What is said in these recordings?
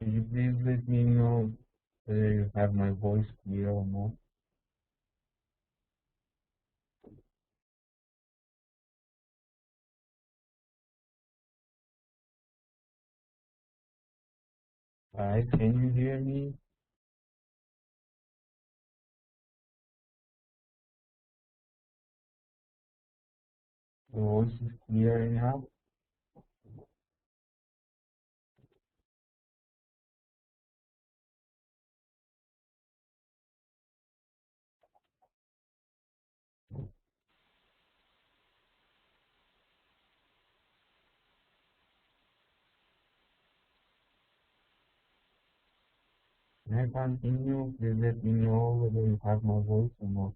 Could you please let me know whether you have my voice clear or not? Alright, can you hear me? The voice is clear enough? Can I continue? Please let me know whether you have my voice or not.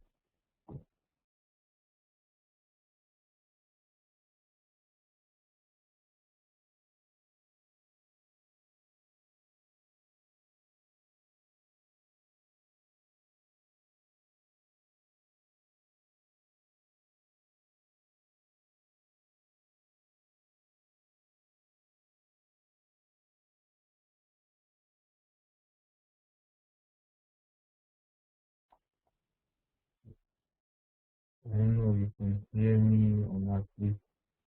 I don't know if you can hear me or not. Please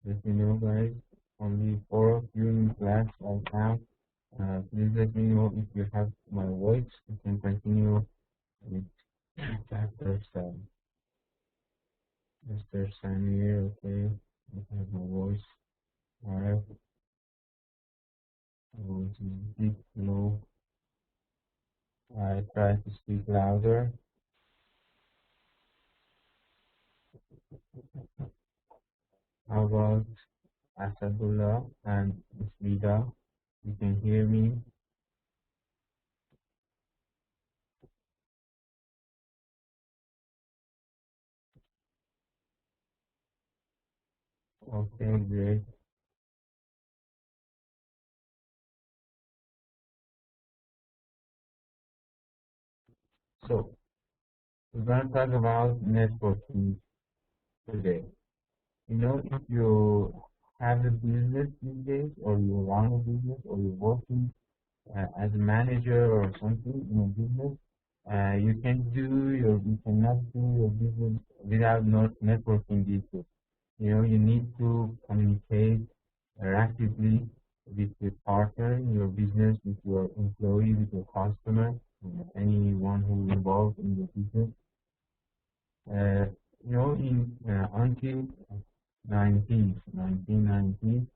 let me know, guys. Only four of you in class right now. Please let me know if you have my voice. You can continue with chapter 7. Mr. Samir, okay. You have my voice. Alright. Voice is deep, low. I try to speak louder. How about Asadullah and Isbida? You can hear me? Okay, great. So, we're going to talk about networking today. You know, if you have a business these days, or you run a business, or you're working as a manager or something in a business, you cannot do your business without not networking these days. You know, you need to communicate rapidly with the partner in your business, with your employee, with your customer, anyone who is involved in your business. Uh, you know, until 1990,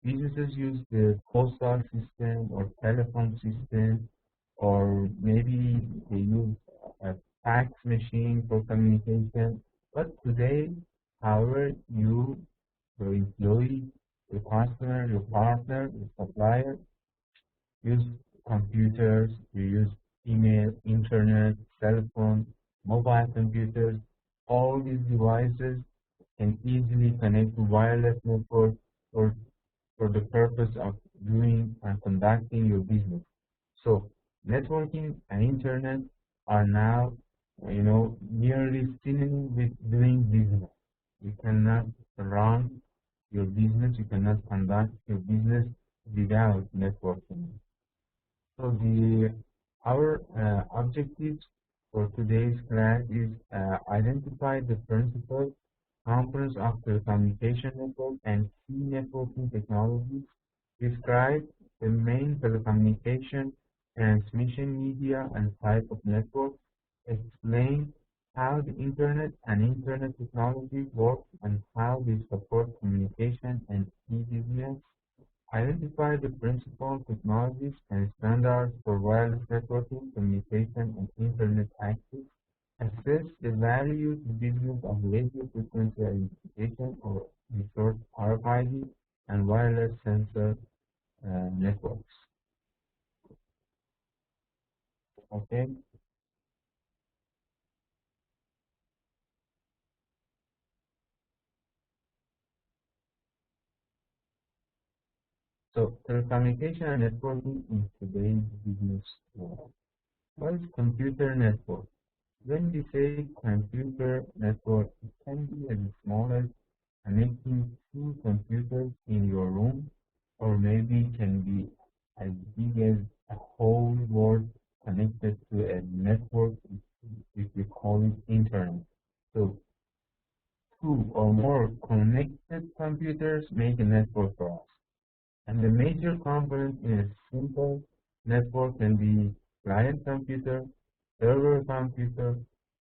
businesses use the postal system or telephone system, or maybe they use a fax machine for communication. But today, however, your employee, your customer, your partner, your supplier use computers, you use email, internet, cell phone, mobile computers. All these devices can easily connect to wireless network for, for the purpose of doing and conducting your business. So networking and internet are now, nearly synonym with doing business. You cannot run your business, you cannot conduct your business without networking. So our objectives for today's class is identify the principal components of the communication network and key networking technologies, describe the main telecommunication transmission media and type of network, explain how the internet and internet technology work and how they support communication and e-business, identify the principal technologies and standards for wireless networking, communication, and internet access. Assess the value to business of radio frequency identification, or in short RFID, and wireless sensor networks. Okay, so telecommunication and networking in today's business world. What is computer network? When we say computer network, it can be as small as connecting two computers in your room, or maybe it can be as big as a whole world connected to a network, if we call it internet. So two or more connected computers make a network for us. And the major component in a simple network can be client computer, server computer,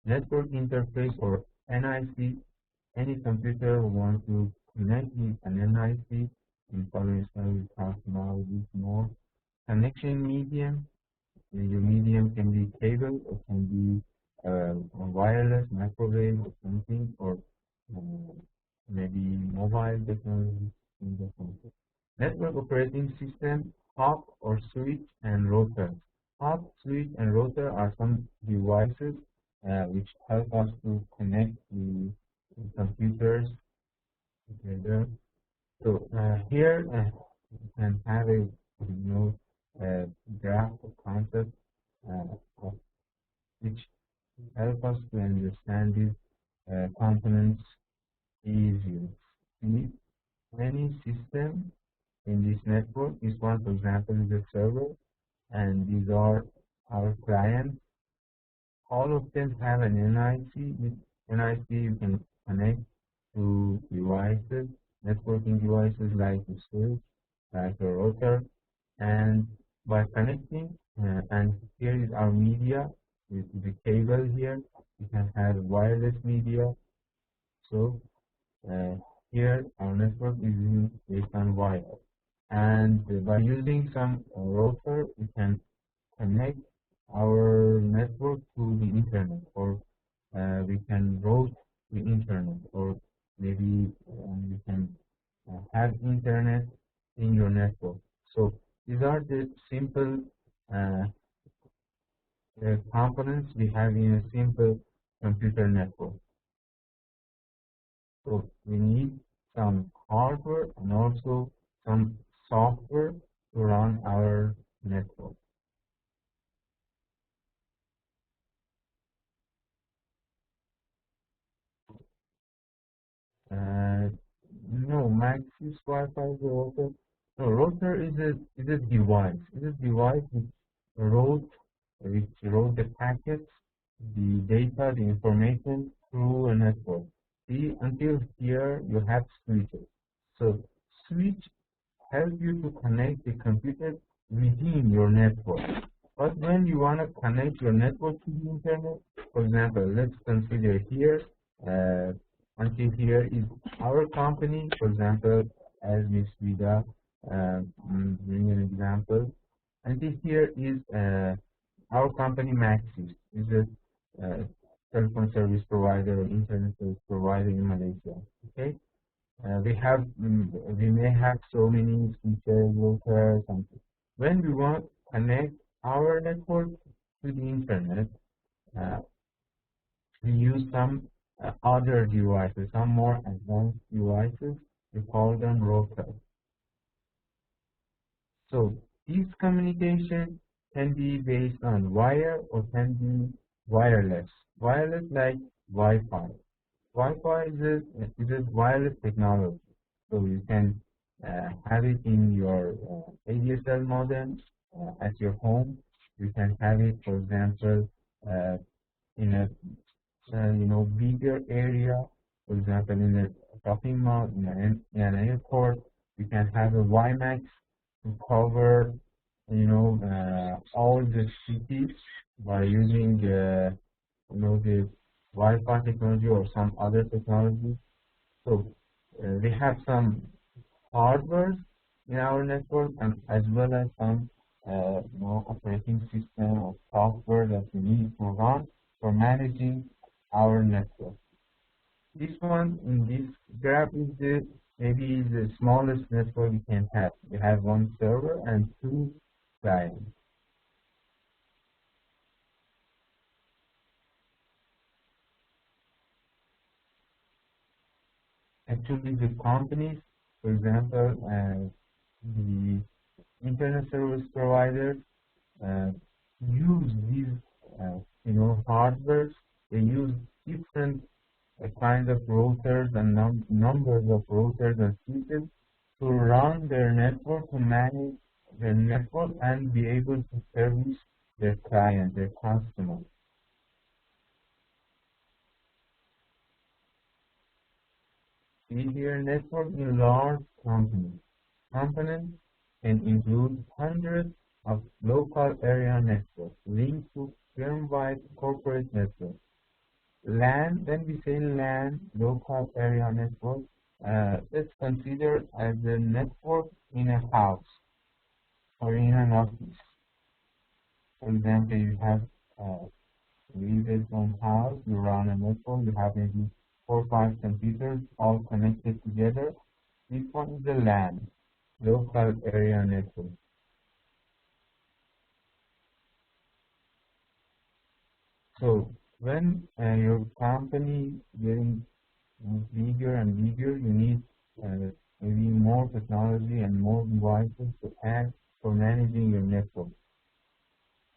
network interface or NIC. Any computer who wants to connect with an NIC, in following slide we talk about this more. Connection medium, your medium can be cable, it can be wireless, microwave or something, or uh, maybe mobile technology in the phone. Network operating system, hop or switch and router. Hop, switch, and router are some devices which help us to connect the computers together. So here you can have a graph or concept of which help us to understand these components easier. See, any system in this network, this one, for example, is a server, and these are our clients. All of them have an NIC. With NIC, you can connect to devices, networking devices like a switch, like a router, and by connecting, and here is our media with the cable here. You can have wireless media. So uh, here our network is based on wire. And by using some router, we can connect our network to the internet, or we can route the internet, or maybe you can have internet in your network. So these are the simple uh, components we have in a simple computer network. So we need some hardware and also some software to run our network. Uh, no, Maxis Wi-Fi is a router. No, router is a device. It's a device route which route the packets, the data, the information through a network. See, until here you have switches. So switch help you to connect the computer within your network. But when you want to connect your network to the internet, for example, let's consider here, uh, until here is our company, for example, as Miss Vida, bring an example. Until here is our company Maxis, is a telephone service provider or internet service provider in Malaysia. Okay, we may have so many features, routers, and when we want to connect our network to the internet, uh, we use some other devices, some more advanced devices. We call them routers. So this communication can be based on wire or can be wireless. Wireless like Wi-Fi. Wi-Fi is a wireless technology. So you can have it in your ADSL modem at your home. You can have it, for example, in a bigger area. For example, in a shopping mall, in an airport, you can have a WiMAX to cover, all the cities by using, the Wi-Fi technology or some other technology. So we have some hardware in our network and as well as some operating system or software that we need to run for managing our network. This one in this graph is maybe the smallest network we can have. We have one server and two clients. Actually, the companies, for example, the internet service providers uh, use these, hardware. They use different kind of routers and numbers of routers and switches to run their network to manage the network and be able to service their client, their customer. See here, network in large companies. Components can include hundreds of local area networks linked to firm-wide corporate networks. LAN, when we say LAN, local area network, it's considered as a network in a house or in an office. For example, you have leave from house, you run a network, you have maybe 4 or 5 computers all connected together. This one is the LAN, local area network. So when your company getting bigger and bigger, you need maybe more technology and more devices to add for managing your network.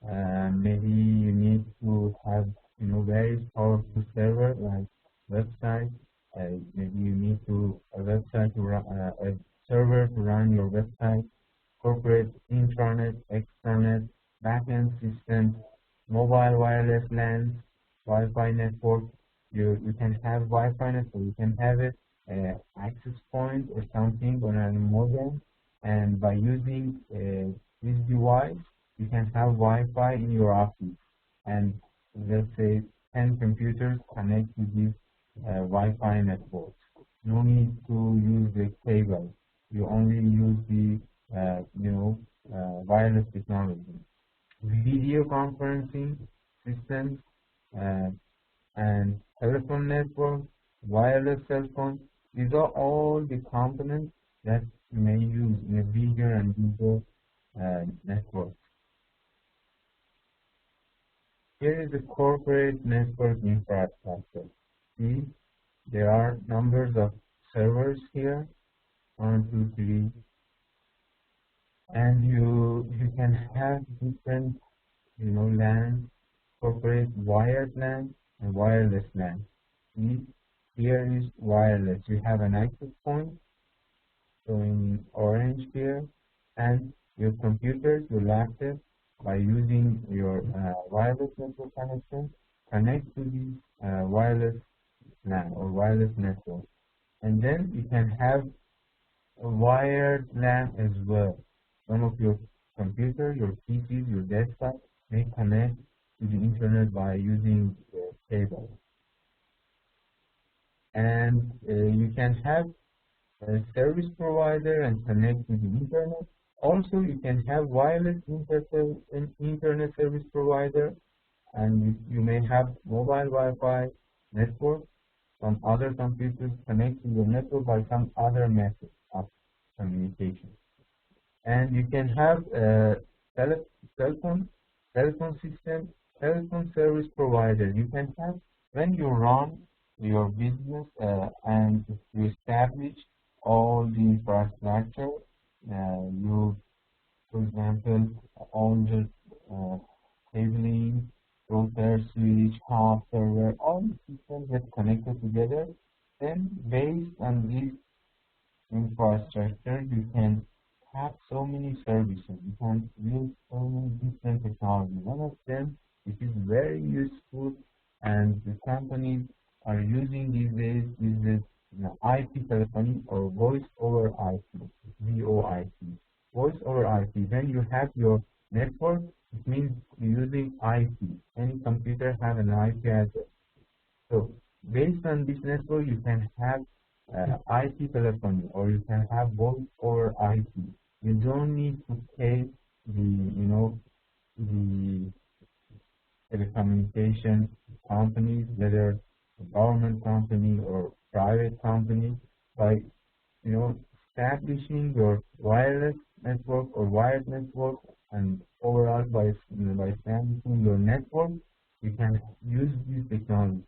Maybe you need to have very powerful server like website. Maybe you need to a website to run a server to run your website, corporate intranet, extranet, backend system, mobile wireless LAN, Wi-Fi network. You can have Wi-Fi network. You can have it access point or something on a modem, and by using this device you can have Wi-Fi in your office, and let's say 10 computers connect to this Wi-Fi network. No need to use the cable. You only use the wireless technology. Video conferencing systems and telephone network, wireless cell phone. These are all the components that you may use in a bigger and bigger network. Here is the corporate network infrastructure. See, there are numbers of servers here, 1, 2, 3, and you can have different LAN, corporate wired LAN and wireless LAN. See, here is wireless. You have an access point, so in orange here, and your computers, your laptop, by using your wireless network connection, connect to the wireless LAN or wireless network. And then you can have a wired LAN as well. Some of your computer, your PCs, your desktop may connect to the internet by using the cable. And you can have a service provider and connect to the internet. Also, you can have wireless internet service provider, and you may have mobile Wi-Fi network from other computers connect to your network by some other method of communication. And you can have a telephone system, telephone service provider. You can have, when you run your business and you establish all the infrastructure, for example, all the cabling, router, switch, hub, server, all the systems get connected together. Then, based on this infrastructure, you can have so many services. You can use so many different technologies. One of them, which is very useful, and the companies are using these days, is the IP telephony or voice over IP, VoIP. Voice over IP. When you have your network, it means you're using IP. Any computer have an IP address. So based on this network, you can have IP telephony, or you can have voice over IP. You don't need to pay the telecommunication companies, whether a government company or private company, by establishing your wireless network or wired network, and overall by establishing your network, you can use this technology.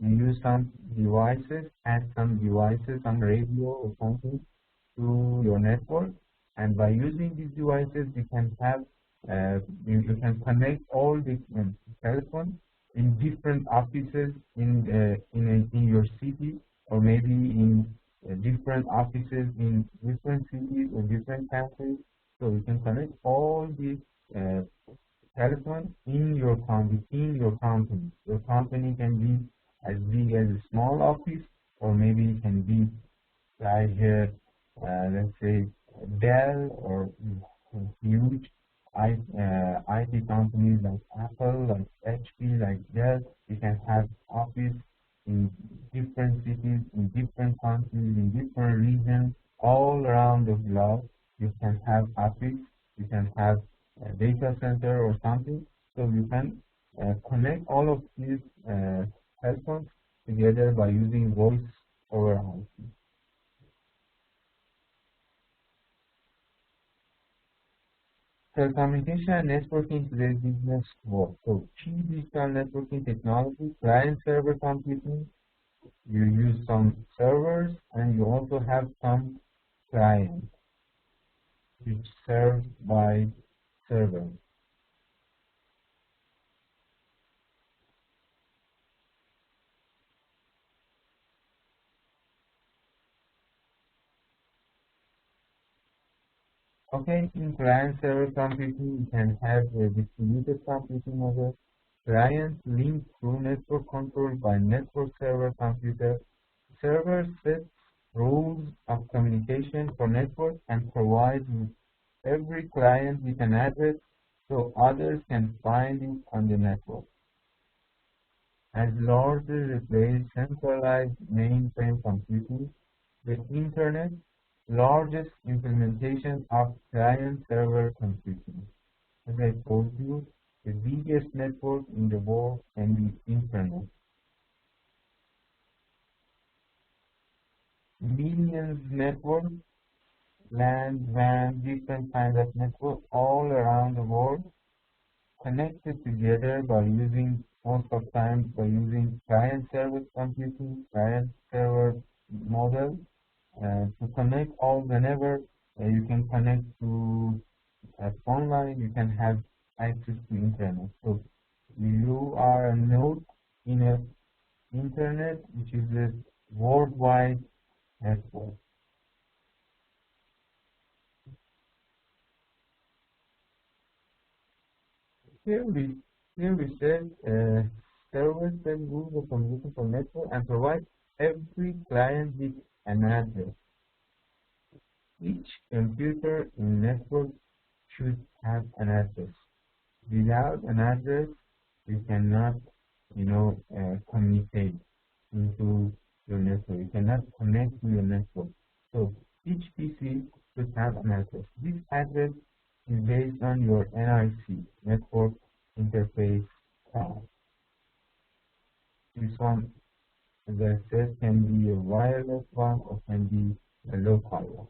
You use some devices, add some devices, some radio or something to your network, and by using these devices, you can have you can connect all the telephones in different offices in your city, or maybe in different offices in different cities or different countries. So you can connect all these uh, telephone in your company. Your company can be as big as a small office, or maybe it can be like let's say Dell or huge IT companies like Apple, like HP, like Dell. You can have office in different cities, in different countries, in different regions, all around the globe. You can have office. You can have a data center or something. So you can connect all of these telephones together by using voice over IP. Telecommunication and networking today's business world. So key digital networking technology, client-server computing, you use some servers and you also have some clients which served by servers. Okay, in client-server computing, you can have a distributed computing model. Clients link through network controlled by network server computer. Server sets rules of communication for network and provides every client with an address so others can find it on the network. As largely replaced centralized mainframe computing, the Internet largest implementation of client-server computing. As I told you, the biggest network in the world can be Internet. Millions networks, LAN, WAN, different kinds of networks all around the world connected together by using most of time by using client-server computing, client-server model to connect all whenever you can connect to a phone line, you can have access to internet. So you are a node in a internet which is a worldwide network. Here we here we said servers that rule the communication for network and provide every client with an address. Each computer in network should have an address. Without an address, you cannot, communicate into your network. You cannot connect to your network. So each PC should have an address. This address is based on your NIC, Network Interface Card. This one, as I said, can be a wireless one or can be a local one.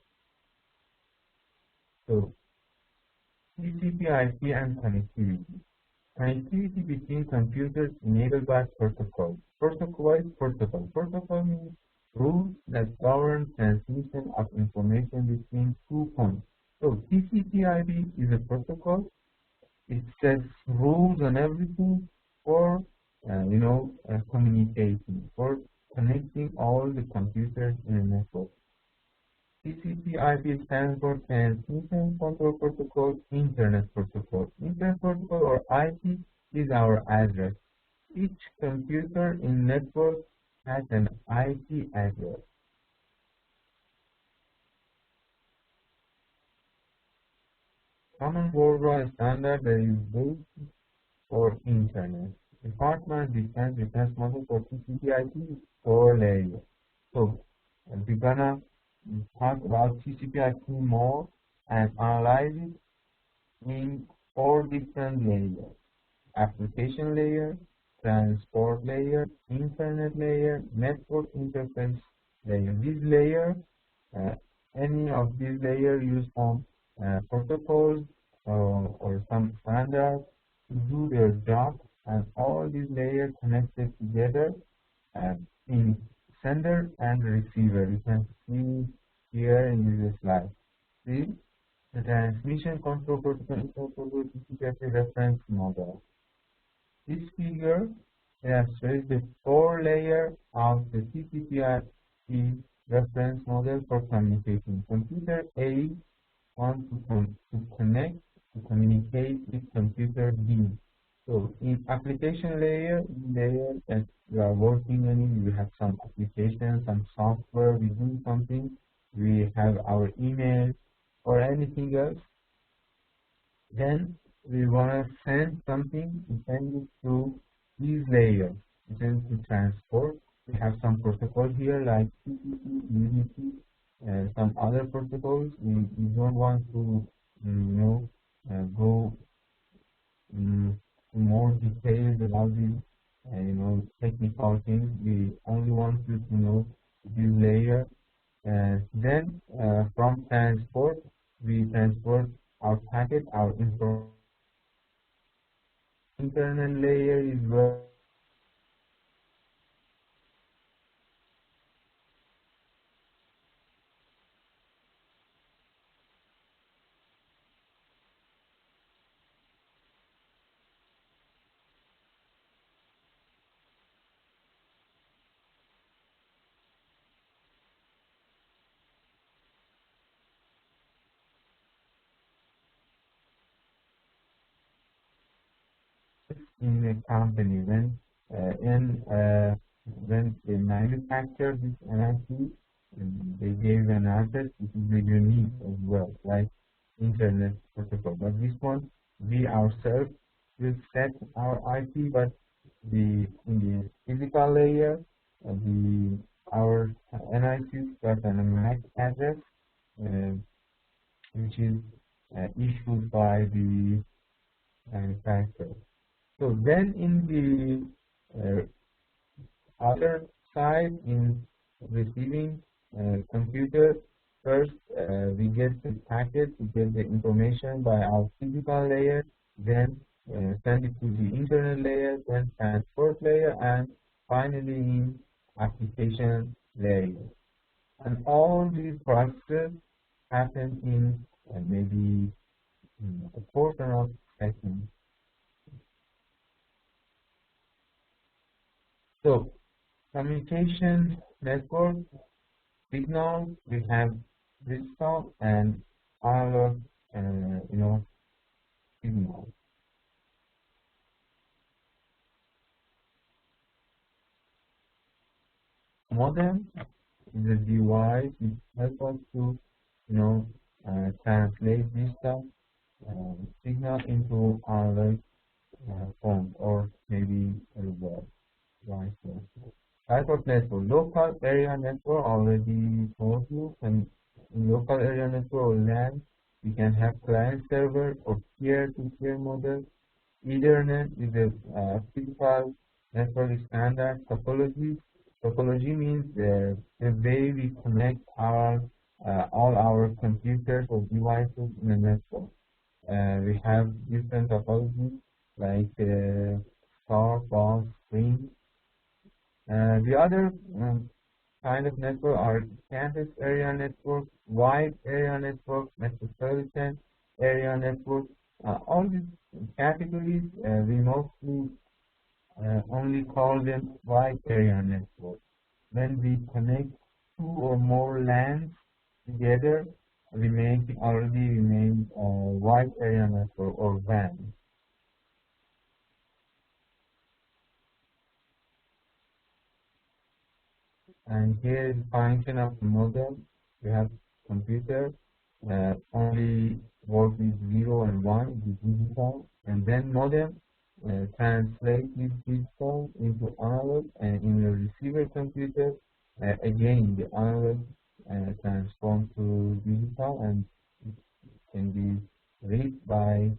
So TCP/IP and connectivity. Connectivity between computers enabled by protocol. Protocol means rules that govern transmission of information between 2 points. So TCP/IP is a protocol. It sets rules on everything for communicating, for connecting all the computers in a network. TCP/IP stands for Transmission Control Protocol, Internet Protocol. Internet Protocol or IP is our address. Each computer in network has an IP address. Common worldwide standard that is based for Internet. Department Defense Defense Model for TCP/IP is 4 layers. So we're gonna talk about TCP/IP more and analyze it in 4 different layers: application layer, transport layer, internet layer, network interface layer. This layer, uh, any of these layers use some protocols or some standards to do their job, and all these layers connected together in sender and receiver. You can see here in this slide. See the transmission control protocol TCP/IP reference model. This figure illustrates the 4 layer of the TCP/IP reference model for communication. Computer A want to connect, to communicate with computer B. So in application layer that we are working on it, we have some applications, some software, we do something, we have our email or anything else. Then we want to send something, we send it to these layers. We send it to transport. We have some protocols here like TCP, UDP, some other protocols. We don't want to, go to more details about these, technical things. We only want you to know this layer. Then from transport, we transport our packet, our information. Internal layer is where in a company when they manufacture this NIC, they gave an address which is unique as well, like internet protocol. But this one, we ourselves will set our IP, but in the physical layer, the our NIC got an MAC address, uh, which is issued by the manufacturer. So then in the other side, in receiving computer, first we get the packet, we get the information by our physical layer, then send it to the internet layer, then transport layer, and finally in application layer. And all these processes happen in maybe a portion of seconds. So communication network signal, we have digital and analog, signal. Modem is a device which helps us to, translate digital signal into analog form or maybe a web, vice versa. Type of network, local area network already told you, and in local area network or LAN, we can have client server or peer-to-peer model. Ethernet is a physical network standard topology. Topology means the way we connect all our computers or devices in a network. We have different topologies like star, bus, string. The other kind of network are campus area network, wide area network, metropolitan area network. All these categories, we mostly only call them wide area network. When we connect two or more LANs together, we make wide area network or WAN. And here is the function of the modem. We have computer only work with 0 and 1, the digital, and then modem translate this digital into analog, and in the receiver computer, again the analog transformed to digital and it can be read by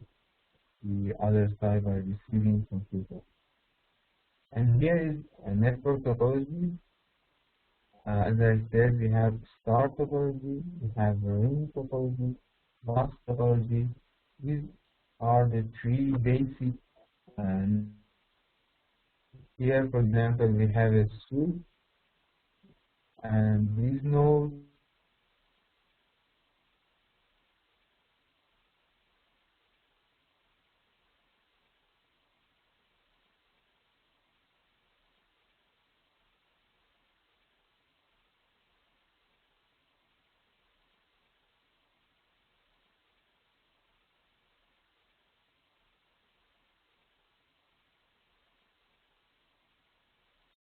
the other side by receiving computer. And here is a network topology. As I said, we have star topology, we have ring topology, bus topology. These are the three basic. And here, for example, we have a switch, and these nodes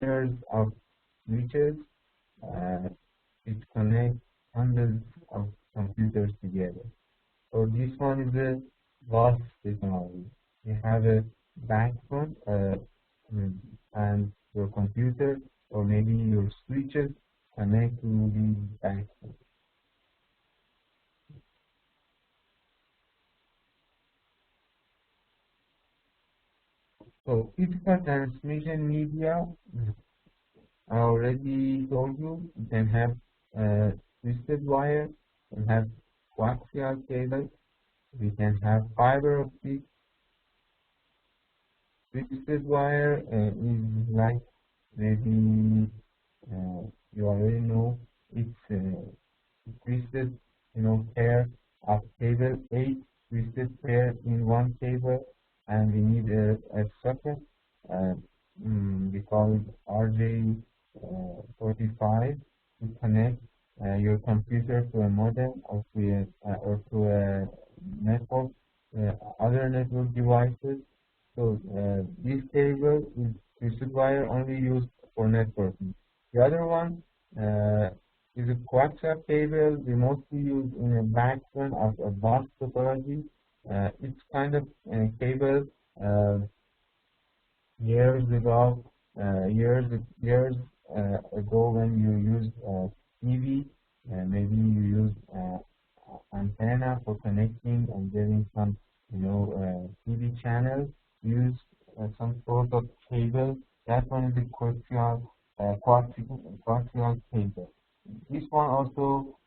layers of switches. Uh, it connects hundreds of computers together. So this one is a vast technology. You have a backbone mm, and your computer or maybe your switches connect to the backbone. So physical transmission media, I already told you, you can have twisted wire, you can have coaxial cable, we can have fiber optic. Twisted wire is like maybe you already know it's twisted, pair of cable, 8 twisted pair in one cable, and we need a socket. Uh, we call it RJ45 to connect your computer to a modem or to a network, other network devices. So this cable is twisted wire only used for networking. The other one uh, is a coaxial cable we mostly use in a backbone of a bus topology. It's kind of a cable uh, years ago, years ago when you used TV, maybe you used antenna for connecting and getting some, TV channels. Use some sort of cable. That one is the coaxial cable. This one also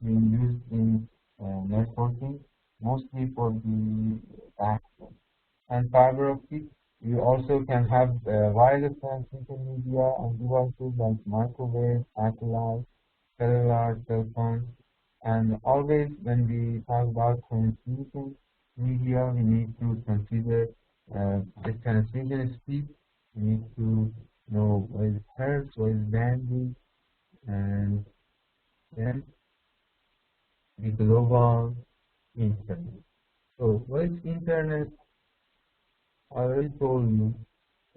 being used in networking, mostly for the back and fiber optic. You also can have wireless transmission media and devices like microwave, satellite, cellular, cell phones. And always when we talk about transmission media, we need to consider the transmission speed. We need to know what is hertz, what is bandwidth, and then the global internet. So what is internet? I already told you.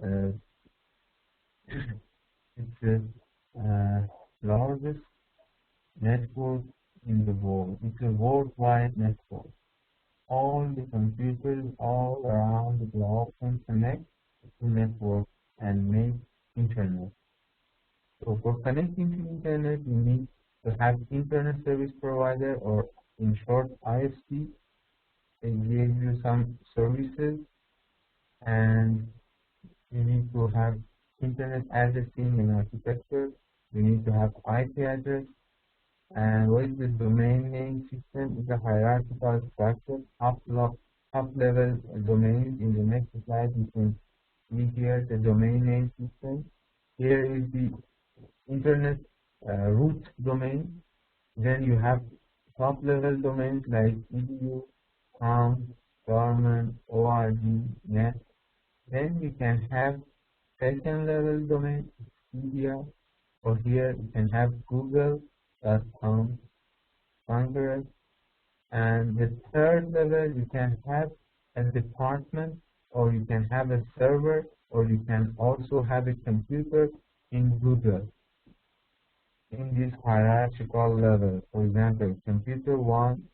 Uh, it's the largest network in the world. It's a worldwide network. All the computers all around the globe can connect to network and make internet. So for connecting to internet, you need to have internet service provider or in short ISP. They give you some services and you need to have internet addressing and architecture. You need to have IP address. And what is the domain name system? Is a hierarchical structure. Top level domains. In the next slide, you can see here the domain name system. Here is the internet root domain. Then you have top level domains like edu, com, government, org, net. Then you can have second level domain, media, or here you can have google.com, Congress, and the third level you can have a department, or you can have a server, or you can also have a computer in Google in this hierarchical level. For example, computer one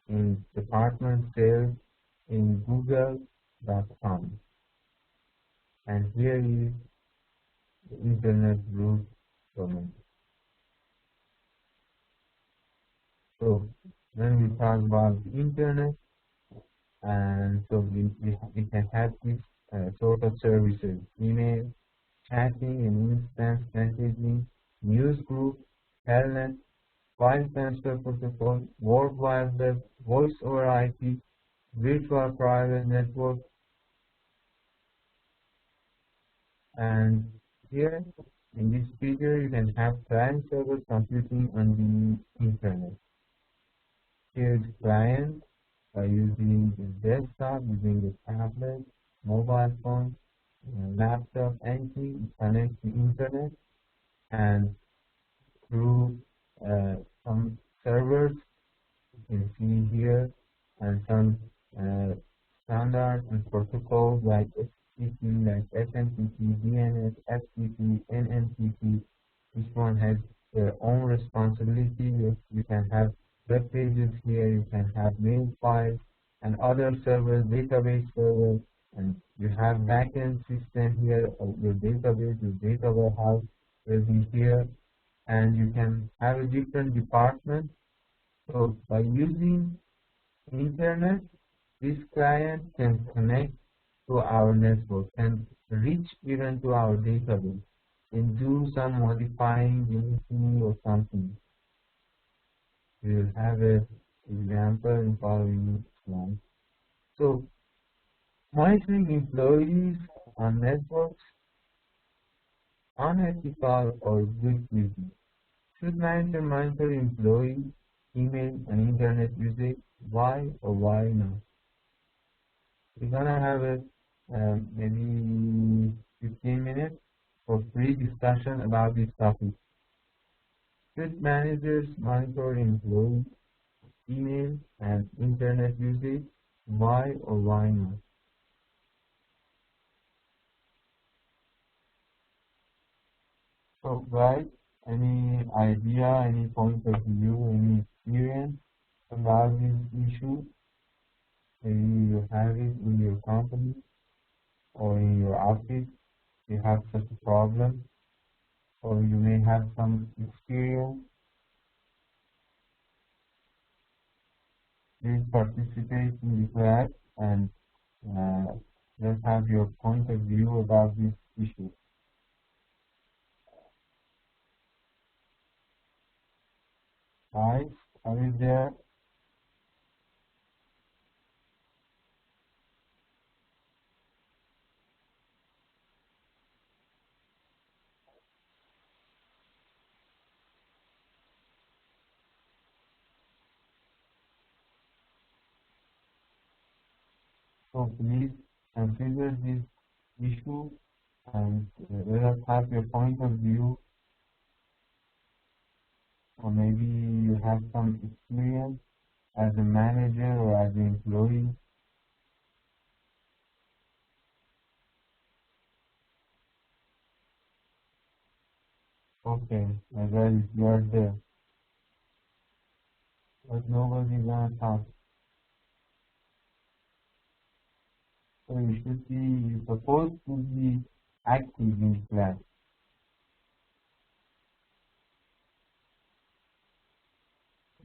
in department sales in google.com. And here is the internet root domain. So when we talk about the internet, and so we can have this sort of services: email, chatting and instant messaging, news group, telnet, file transfer protocol, World Wide Web, voice over IP, virtual private network, and here in this figure you can have client server computing on the internet. Here is client by using the desktop, using the tablet, mobile phone, laptop, anything connect to internet, and through some servers you can see here and some standards and protocols like speaking like SMTP, DNS, FTP, NMTP. Each one has their own responsibility. You can have web pages here, you can have mail files and other servers, database servers, and you have backend system here of your database, your data warehouse will be here, and you can have a different department. So by using internet, this client can connect to our network and reach even to our database and do some modifying, deleting or something. We will have an example in following slide. So monitoring employees on networks, unethical or good business. Should manager monitor employee email and internet usage? Why or why not? We're gonna have a maybe 15 minutes for free discussion about this topic. Should managers monitor employee email and internet usage? Why or why not? So guys, any idea, any point of view, any experience about this issue? Maybe you have it in your company or in your office, you have such a problem, or you may have some experience. Please participate in the class and let's have your point of view about this issue. Guys, are you there? So please consider this issue and let us have your point of view, or maybe you have some experience as a manager or as an employee. Okay, I guess you are there, but nobody gonna talk. So you should be, you're supposed to be active in class.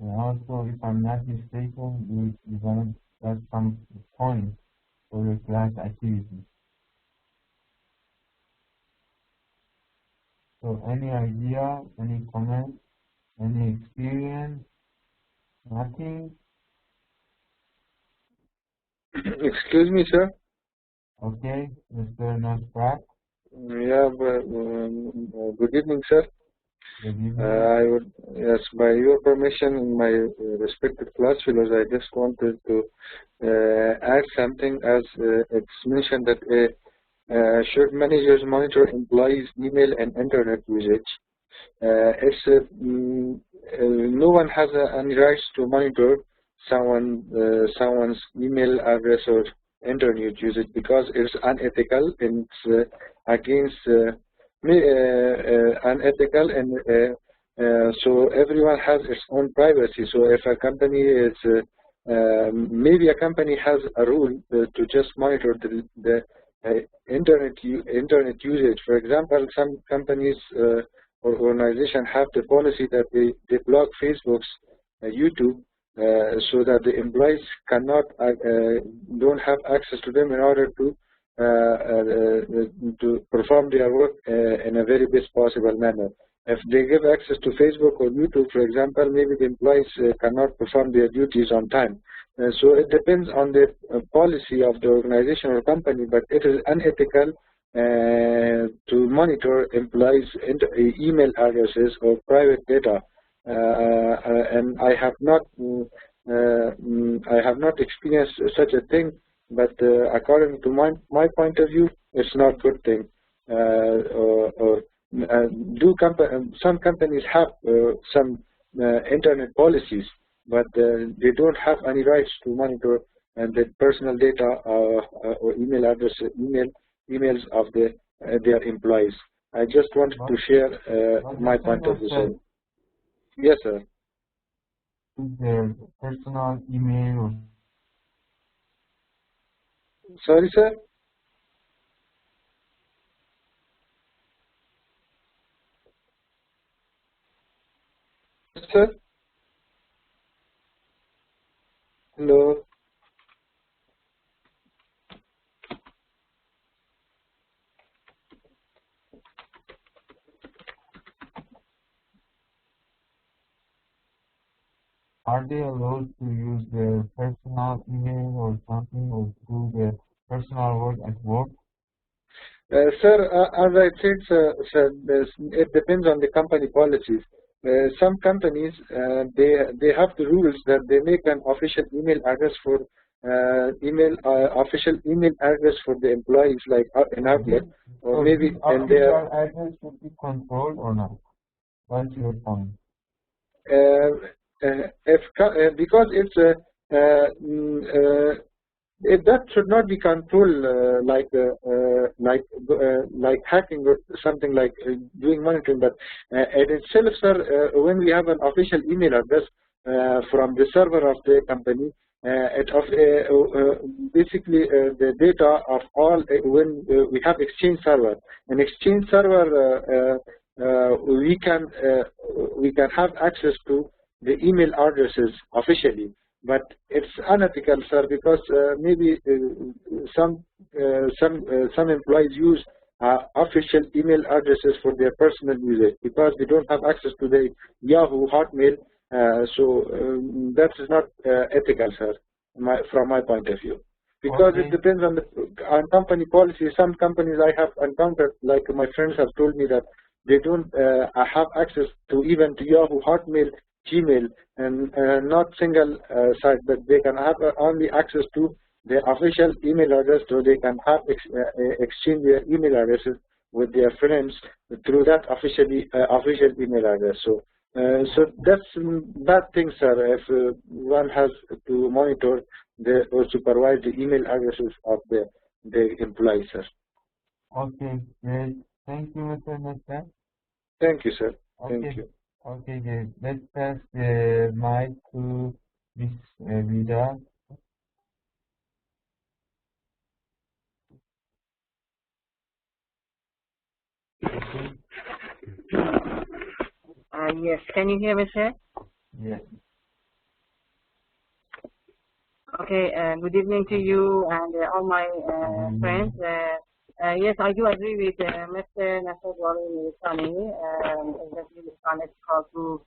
And also, if I'm not mistaken, you're gonna get some points for your class activity. So any idea, any comment, any experience, nothing? Excuse me, sir. Okay, Mr. Nasrat, Yeah, but, good evening, sir. good evening. I would, yes, by your permission, in my respected class fellows, I just wanted to add something as it's mentioned that should managers monitor employees' email and internet usage? No one has any rights to monitor someone's email address or internet usage because it's unethical and it's against unethical, and so everyone has its own privacy. So if a company is maybe a company has a rule to just monitor the internet usage. For example, some companies or organizations have the policy that they block Facebook's YouTube so that the employees cannot don't have access to them in order to perform their work in a very best possible manner. If they give access to Facebook or YouTube, for example, maybe the employees cannot perform their duties on time. So it depends on the policy of the organization or company, but it is unethical to monitor employees' email addresses or private data. And I have not experienced such a thing, but according to my point of view, it's not a good thing. Some companies have some internet policies, but they don't have any rights to monitor the personal data or email address, email emails of their employees. I just wanted to share my point of view, sir. Yes, sir. Their personal email or... Sorry, sir? Sir? Hello? Are they allowed to use their personal email or something, or do their personal work at work? Sir, as I said, sir, it depends on the company policies. Some companies, they have the rules that they make an official email address for official email address for the employees, like an outlet, or So maybe this and their official address should be controlled or not? What's your point? because it's that should not be controlled like hacking or something like doing monitoring. But it itself, sir, when we have an official email address from the server of the company, basically the data of all when we have Exchange server. An Exchange server, we can have access to the email addresses officially. But it's unethical, sir, because maybe some employees use official email addresses for their personal usage because they don't have access to the Yahoo, Hotmail. That is not ethical, sir, from my point of view. Because it depends on company policy. Some companies I have encountered, like my friends have told me that they don't have access to even to Yahoo, Hotmail, Gmail, and not single site, but they can have only access to their official email address, so they can have exchange their email addresses with their friends through that official email address. So that's bad thing, sir. If one has to monitor or supervise the email addresses of the employees, sir. Okay, great. Thank you, Mr. Nasser. Thank you, sir. Okay. Thank you. Okay, good. Let's pass the mic to Miss Vida. Okay. Yes, can you hear me, sir? Yes. Okay, good evening to you and all my friends. Yes, I do agree with Mr. Nasser Wali-Sani. Exactly, it's called to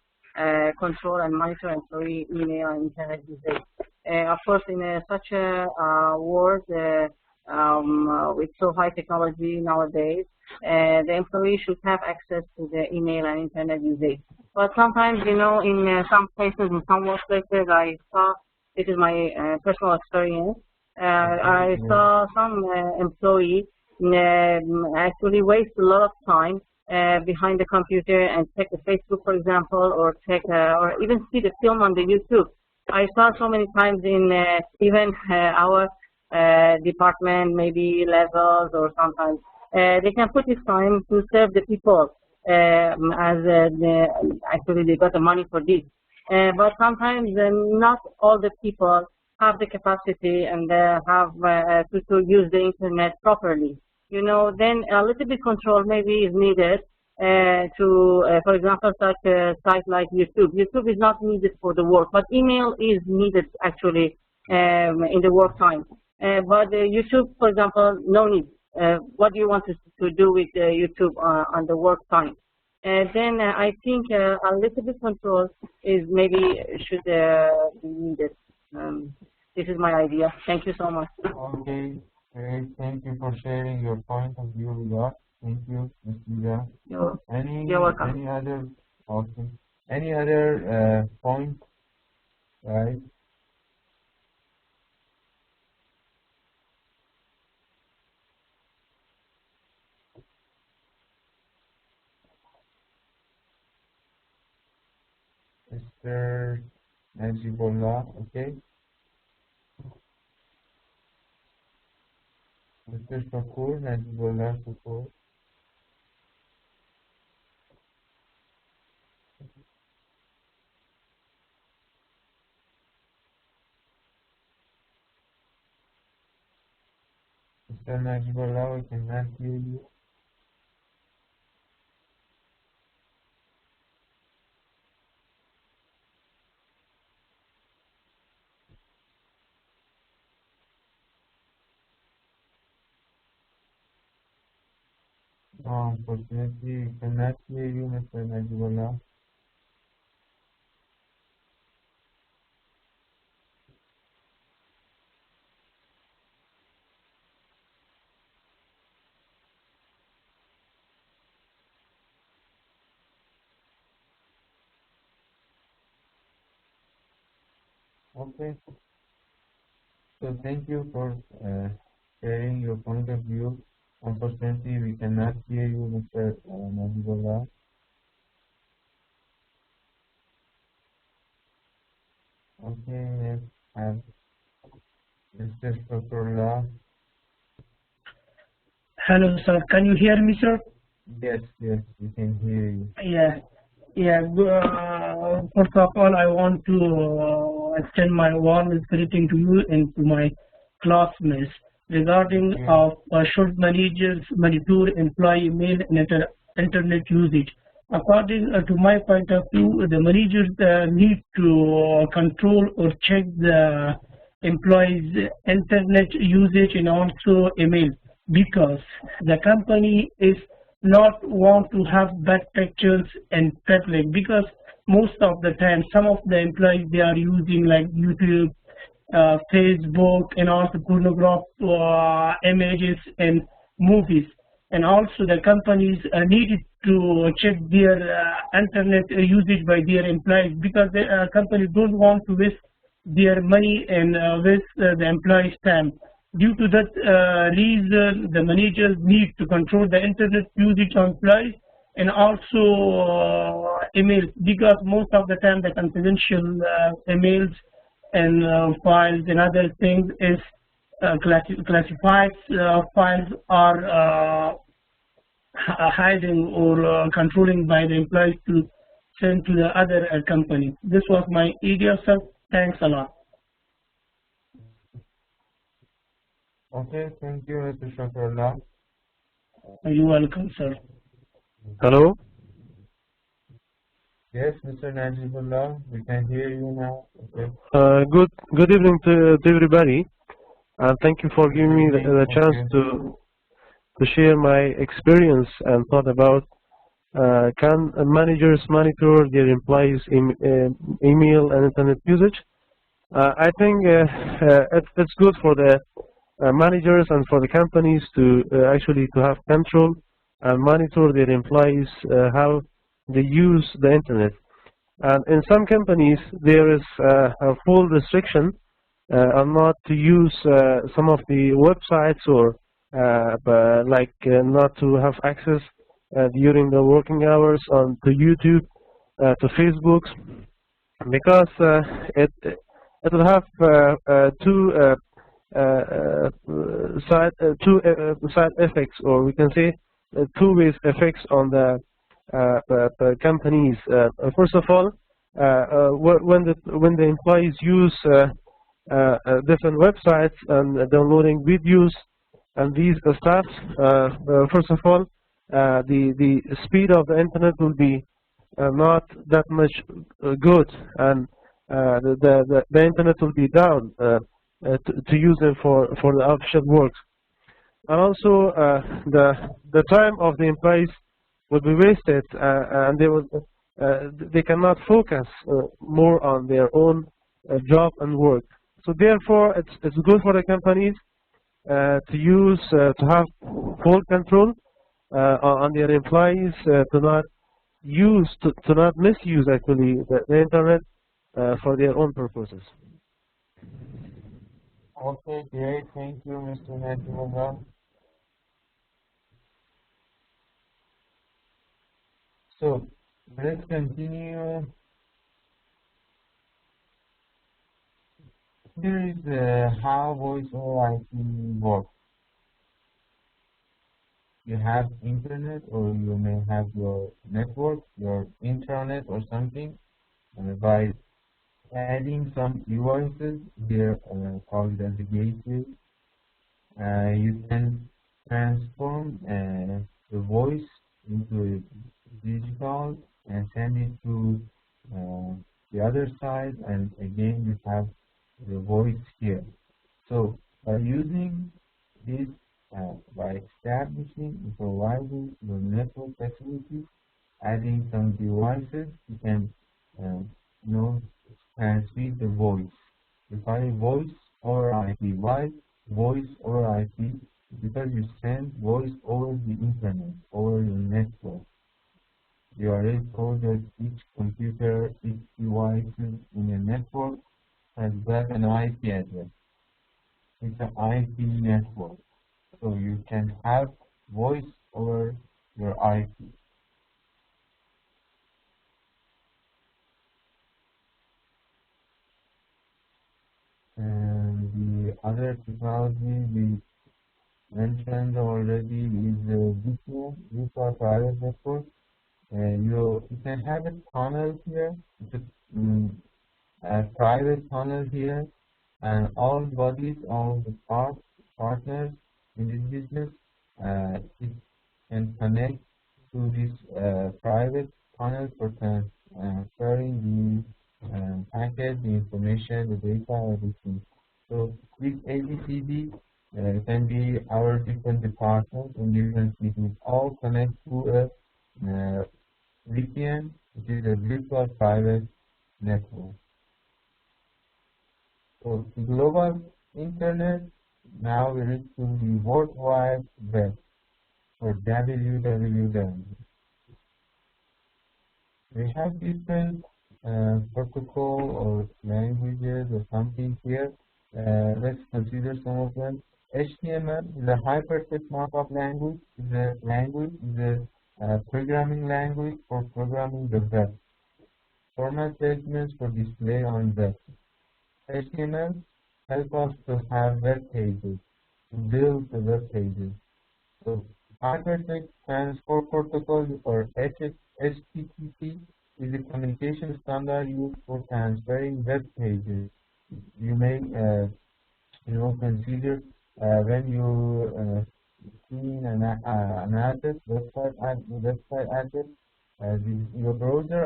control and monitor employee email and internet usage. Of course, in such a world with so high technology nowadays, the employee should have access to the email and internet usage. But sometimes, you know, in some places, in some workplaces, I saw, this is my personal experience, I saw some employee actually waste a lot of time behind the computer and check the Facebook, for example, or check or even see the film on the YouTube. I saw so many times in even our department, maybe levels, or sometimes they can put this time to serve the people actually they got the money for this. But sometimes not all the people have the capacity and have to use the internet properly. You know, then a little bit control maybe is needed for example, such a site like YouTube. YouTube is not needed for the work, but email is needed actually in the work time. But YouTube, for example, no need. What do you want to do with YouTube on the work time? Then I think a little bit control is maybe should be needed. This is my idea. Thank you so much. Okay, great. Thank you for sharing your point of view with us. Thank you, Ms. Lida. You're welcome. Any other option? Any other point, right? Mr. Najibullah, okay? Mr. Mr. Shakur, Najibullah Shakur. Mr. Najibullah, we cannot hear you. Unfortunately, we cannot hear you, Mr. Najibullah. Okay, so thank you for sharing your point of view. Unfortunately, we cannot hear you, Mr. Najibullah. Okay, let's have Mr. Shakurullah. Hello, sir. Can you hear me, sir? Yes, yes, we can hear you. Yeah. First of all, I want to extend my warmest greeting to you and to my classmates regarding of should managers monitor employee email and internet usage. According to my point of view, the managers need to control or check the employees' internet usage and also email, because the company is not want to have bad pictures in public, because most of the time some of the employees, they are using like YouTube, Facebook, and also pornographic images and movies. And also the companies needed to check their internet usage by their employees, because the companies don't want to waste their money and waste the employees' time. Due to that reason, the managers need to control the internet usage of employees and also emails, because most of the time the confidential emails and files and other things is classified files are hiding or controlling by the employees to send to the other company. This was my idea, sir. Thanks a lot. Okay, thank you, Mr. Shakurullah. You're welcome, sir. Hello. Yes, Mr. Najibullah, we can hear you now. Okay. Good evening to everybody, and thank you for giving me the chance to share my experience and thought about can managers monitor their employees' email and internet usage. I think it's good for the managers and for the companies to actually to have control and monitor their employees how they use the internet. And in some companies there is a full restriction on not to use some of the websites, or not to have access during the working hours on to YouTube, to Facebook, because it will have two side effects, or we can say two-way effects on the companies. First of all, when the employees use different websites and downloading videos and these stuff, first of all, the speed of the internet will be not that much good, and the internet will be down to use them for the official work. And also the time of the employees will be wasted, and they cannot focus more on their own job and work. So therefore, it's good for the companies to have full control on their employees, to not misuse actually the internet for their own purposes. Okay, great. Thank you, Mr. Najibullah. So let's continue. Here is how voice over IP works. you have internet, or you may have your network, your intranet or something, by adding some devices here called as a gateway. You can transform the voice into digital and send it to uh, the other side, and again you have the voice here. So by using this, by establishing and providing your network facilities, adding some devices, you can uh, you know, transmit the voice. If I voice over IP, why voice over IP? Because you send voice over the internet, over your network. You already told that each computer, each device in a network has got an IP address. It's an IP network. So you can have voice over your IP. And the other technology we mentioned already is VPN, Virtual Private Network. You can have a tunnel here, it's a private tunnel here, and all bodies, all the partners in this business, it can connect to this private tunnel for transferring the packet, the information, the data, everything. So this ABCD can be our different departments and different cities all connect to a VPN, which is a virtual private network. So the global internet, now we reach to the World Wide Web, or WWW. We have different protocol or languages or something here. Let's consider some of them. HTML is a hypertext markup language. Is a programming language for programming the web. Format segments for display on web. HTML helps us to have web pages, to build the web pages. So Hypertext Transport Protocol, or HTTP, is a communication standard used for transferring web pages. You may consider when you see an address, website address, your browser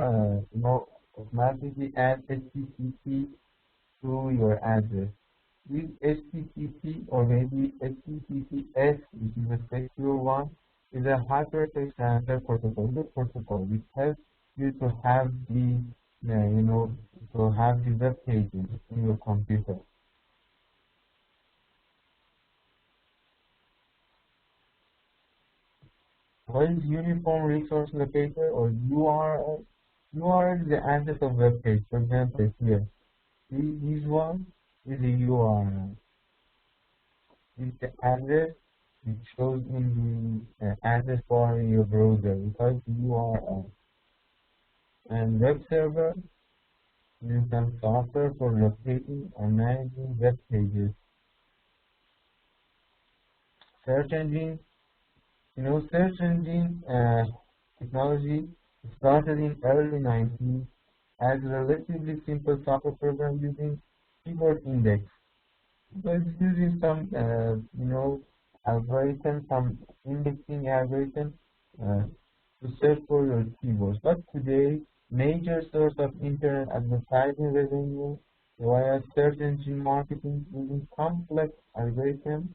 automatically adds HTTP to your address. This HTTP, or maybe HTTPS, which is a secure one, is a hypertext transfer protocol. The protocol which helps you to have the web pages in your computer. What is Uniform Resource Locator, or URL? URL is the address of web page. For example, here, this one is the URL. It's the address it shows in the address bar in your browser because the URL. And web server is some software for locating and managing web pages. Search engine, search engine technology started in early 90s as a relatively simple software program using keyboard index. So it's using some, algorithm, some indexing algorithm to search for your keywords. But today, major source of internet advertising revenue via search engine marketing using complex algorithms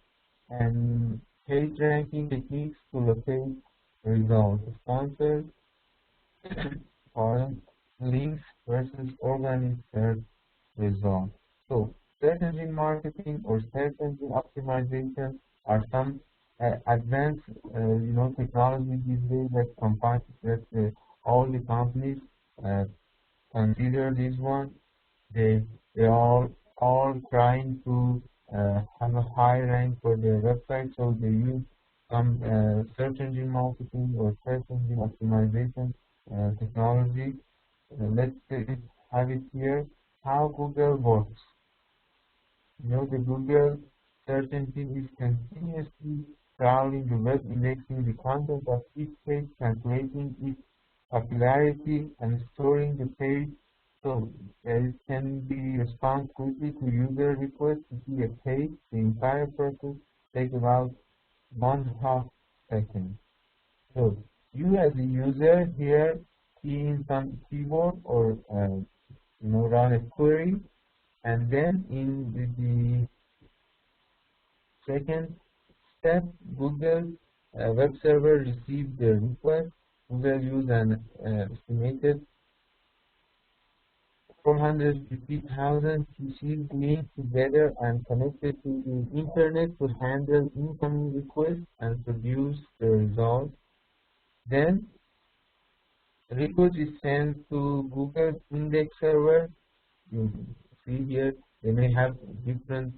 and page ranking techniques to locate results. Sponsored foreign links versus organic search results. So search engine marketing or search engine optimization are some advanced, technology these days that all the companies consider this one. They are all trying to have a high rank for their website, so they use some search engine marketing or search engine optimization technology. Let's have it here. How Google works. The Google search engine is continuously crawling the web, indexing the content of each page, calculating its popularity, and storing the page so it can be respond quickly to user requests to see a page. The entire process takes about 1/2 second. So you as a user here key in some keyboard or run a query, and then in the second step, Google web server received the request. Google used an estimated 450,000 PCs linked together and connected to the internet to handle incoming requests and produce the results. Then the report is sent to Google index server. You see here they may have different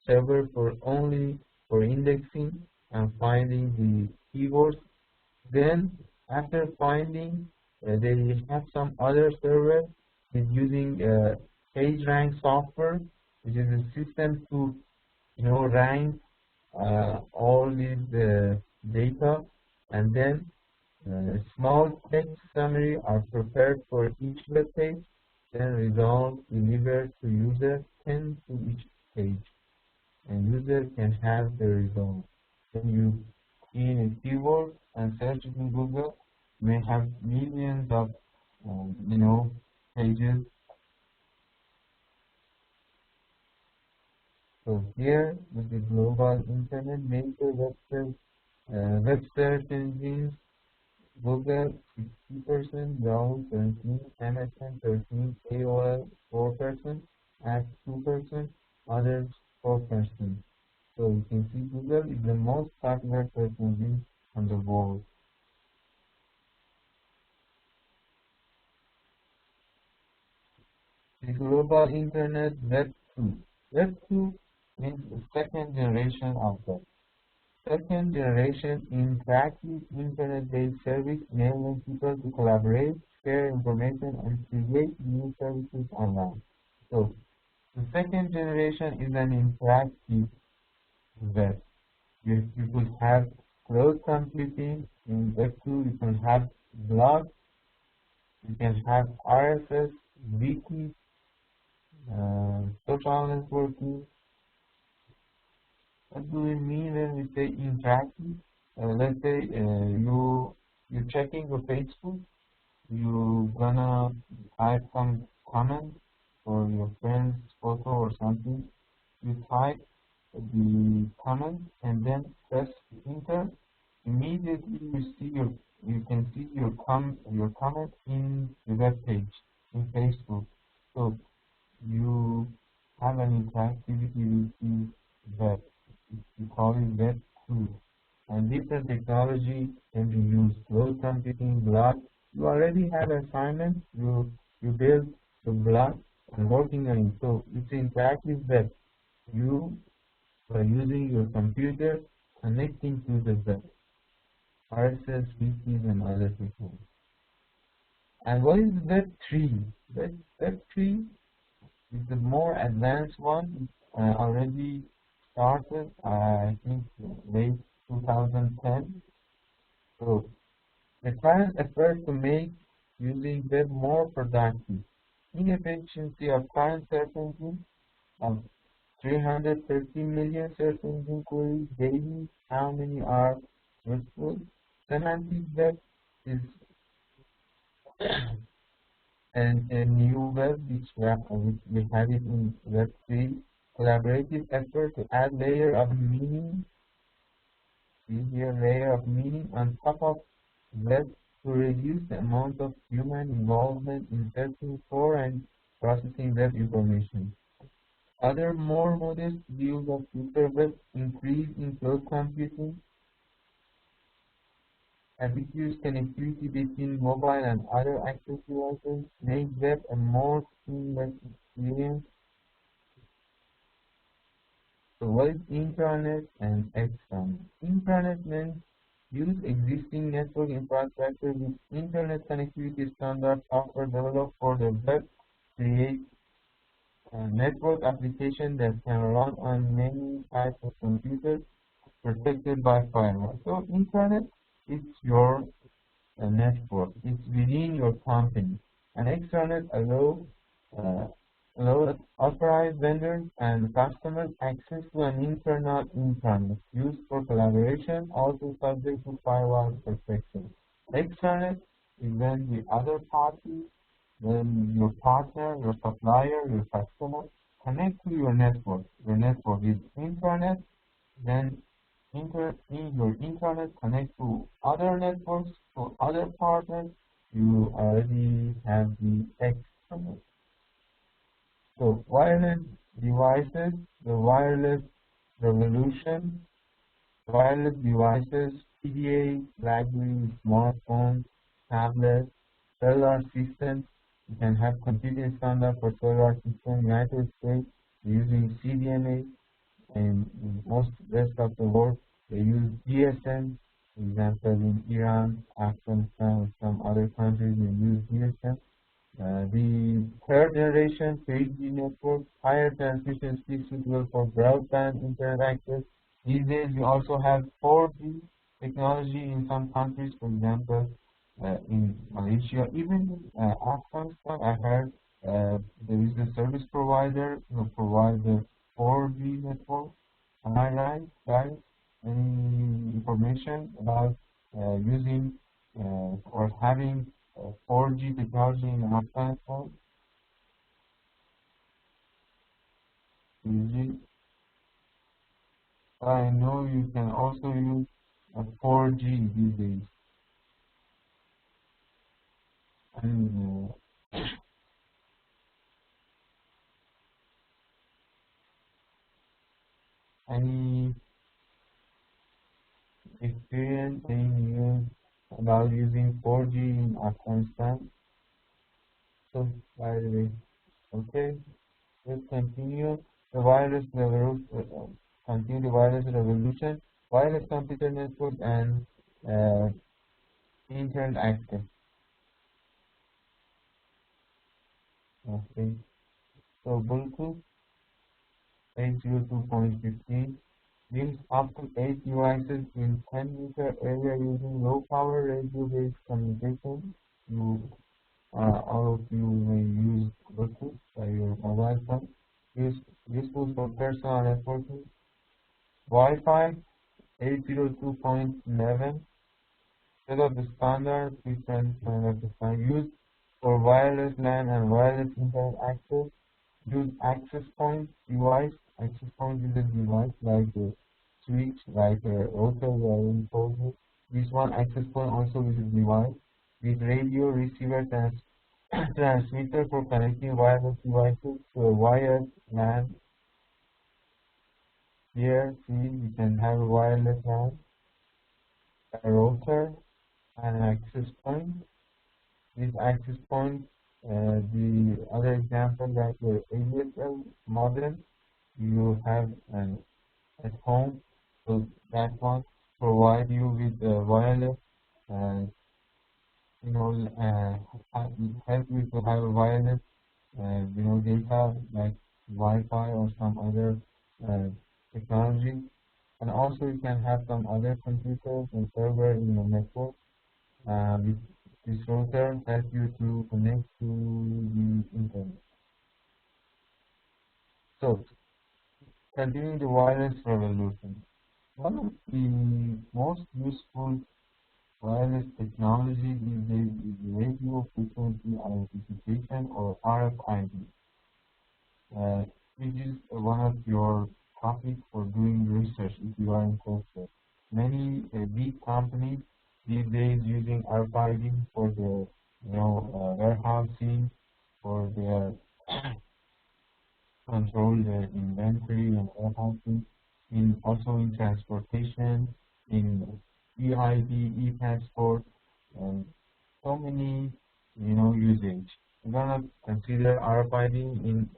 server for only for indexing and finding the keywords. Then after finding, they have some other server is using PageRank software, which is a system to rank all these data, and then small text summary are prepared for each web page, then results delivered to user 10 to each page, and user can have the result. When you key in a keyword and search it in Google, you may have millions of pages. So here with the global internet, major web search engines, Google 60%, Yahoo 17%, Amazon 13%, AOL 4%, Ask 2%, others 4%. So you can see Google is the most popular search engine on the world. The global internet, Web 2. Web 2 means the second generation of web. Second generation interactive internet-based service enabling people to collaborate, share information, and create new services online. So the second generation is an interactive web. You could have cloud computing in Web 2. You can have blogs. You can have RSS, wiki, social networking. What do we mean when we say interactive? Let's say you're checking your Facebook. You're gonna type some comment for your friend's photo or something. You type the comment and then press enter. Immediately you can see your comment in the web page in Facebook. So you have an interactivity with the web. We call it Web 2. And different technology can be used. Cloud computing, blog. You already have assignment. You build the blog and working on it. So it's interactive web. You are using your computer connecting to the web. RSS, wikis, and other people. And what is Web 3? Web 3 is the more advanced one. Already started, I think, late 2010. So the current effort to make using web more productive. Inefficiency of current search engine of 330 million search engine queries daily. How many are useful? Semantic web is and a new web which we have it in Web 3. Collaborative effort to add layer of meaning. See here, layer of meaning on top of web to reduce the amount of human involvement in searching for and processing web information. Other more modest views of future web increase in cloud computing, ubiquitous connectivity between mobile and other access devices, make web a more seamless experience. So what is intranet and extranet? Intranet means use existing network infrastructure with internet connectivity standard software developed for the web, create a network application that can run on many types of computers. protected by firewall. So internet is your network. It's within your company. And extranet uh, allow authorized vendors and customers access to an internal intranet used for collaboration, also subject to firewall protection. Extranet is when the other party, when your partner, your supplier, your customer connect to your network. Your network is intranet, then in your intranet connect to other networks, to other partners. You already have the extranet. So wireless devices, the wireless revolution, wireless devices, PDA, BlackBerry, smartphones, tablets, cellular systems. You can have computing standard for cellular system. United States using CDMA, and in most rest of the world they use GSM. For example, in Iran, Afghanistan, or some other countries they use GSM. The third generation 3G network, higher transmission speed suitable for broadband internet access. These days we also have 4G technology in some countries, for example, in Malaysia, even Afghanistan. I heard there is a service provider who provides the 4G network. Am I right, guys? Any information about using or having 4G technology in Afghanistan? I know you can also use 4G these days. And any experience, any news about using 4G in Afghanistan? So, by the way, okay, let's continue the wireless revolution. Continue the wireless revolution, wireless computer network, and internet access. Okay, so Bluetooth 802.15 links up to 8 devices in 10-meter area using low power radio-based communication. All of you may use Bluetooth by your mobile phone. Useful for personal networking. Wi-Fi 802.11, set of the standard, different kind of design used for wireless LAN and wireless internet access. Use access point device. Access point is a device like a switch, like a router we already told you. This one access point also is a device with radio receiver transmitter for connecting wireless devices to a wired LAN. Here, see, you can have a wireless LAN, a router, and an access point. This access point, the other example like your ADSL modem you have at home, so that one provide you with wireless, help you to have a wireless, data like Wi-Fi or some other technology, and also you can have some other computers and server in your network. With this router help you to connect to the internet. So, continuing the wireless revolution. One of the most useful wireless technology these days is radio frequency identification, or RFID. Which is one of your topics for doing research if you are interested. Many big companies these days using RFID for their warehousing, for their control their inventory and warehousing, also in transportation, in EID, e-passport, and so many usage. We're gonna consider RFID in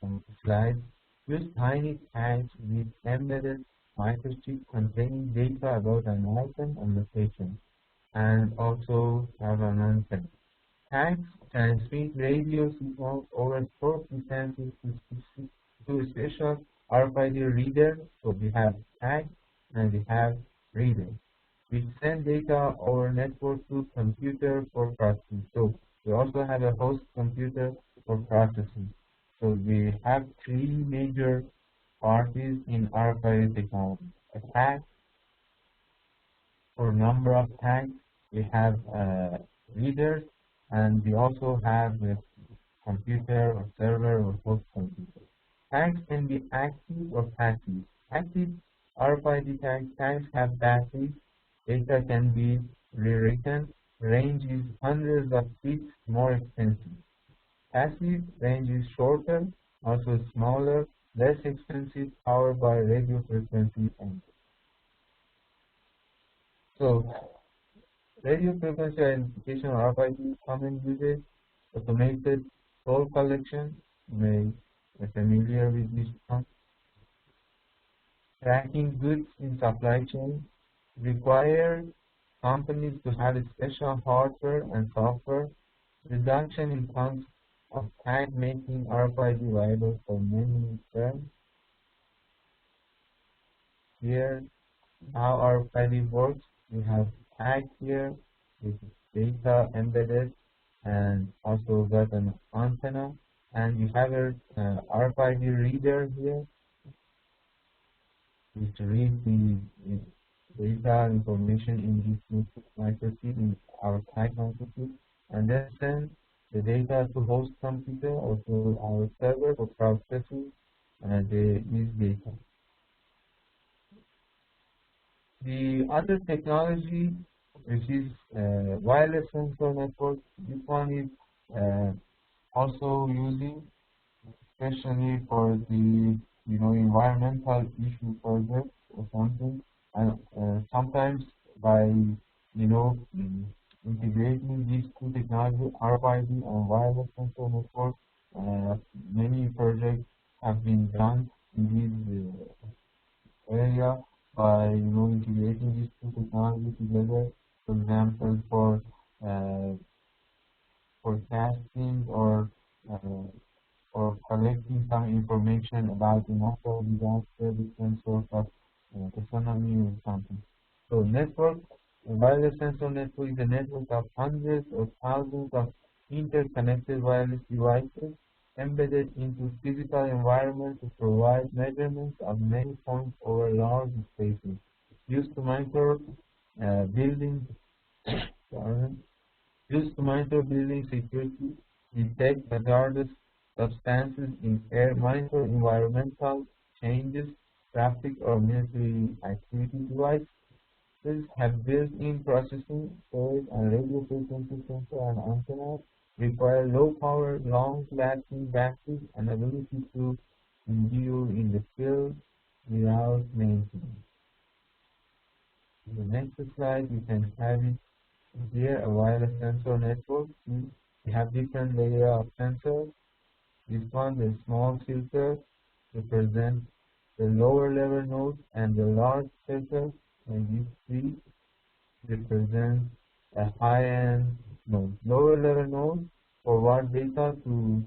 some slides. Use tiny tags with embedded microchip containing data about an item and location, and also have an antenna. Tags transmit radio signals over short distances to a special RFID reader. So we have tags and we have reader. We send data over network to computer for processing. So we also have a host computer for processing. So we have three major parties in RFID technology. A tag for number of tags. We have readers, and we also have a computer or server or host computer. Tags can be active or passive. Active RFID tags have batteries. Data can be rewritten. Range is hundreds of feet more expensive. Passive range is shorter, also smaller, less expensive, powered by radio frequency engine. So, radio frequency identification or RFID common usage, automated toll collection, you may be familiar with this one. Tracking goods in supply chain requires companies to have a special hardware and software. Reduction in cost of tag making RFID viable for many firms. Here, how RFID works, we have tag here with data embedded and also got an antenna, and you have a RFID reader here which reads the data information in this microchip, in our tag microchip, and then send the data to host computer or to our server for processing this data. The other technology, which is wireless sensor network, this one is also using, especially for the environmental issue project or something, and sometimes by integrating these two technologies, RFID and wireless sensor network, many projects have been done in this area by integrating these two technologies together. For example, for forecasting or collecting some information about the natural disaster, different sorts of economy or something. So network, wireless sensor network is a network of hundreds or thousands of interconnected wireless devices embedded into physical environment to provide measurements of many points over large spaces. Used to monitor building security, detect hazardous substances in air, monitor environmental changes, traffic or military activity. Devices have built-in processing, storage, and radio frequency sensor and antennas, require low power, long-lasting batteries, and ability to endure in the field without maintenance. In the next slide, you can have it here, a wireless sensor network. We have different layers of sensors. This one, the small filter, represents the lower level nodes, and the large filter, and these three, represent a high-end node. Lower level nodes forward data to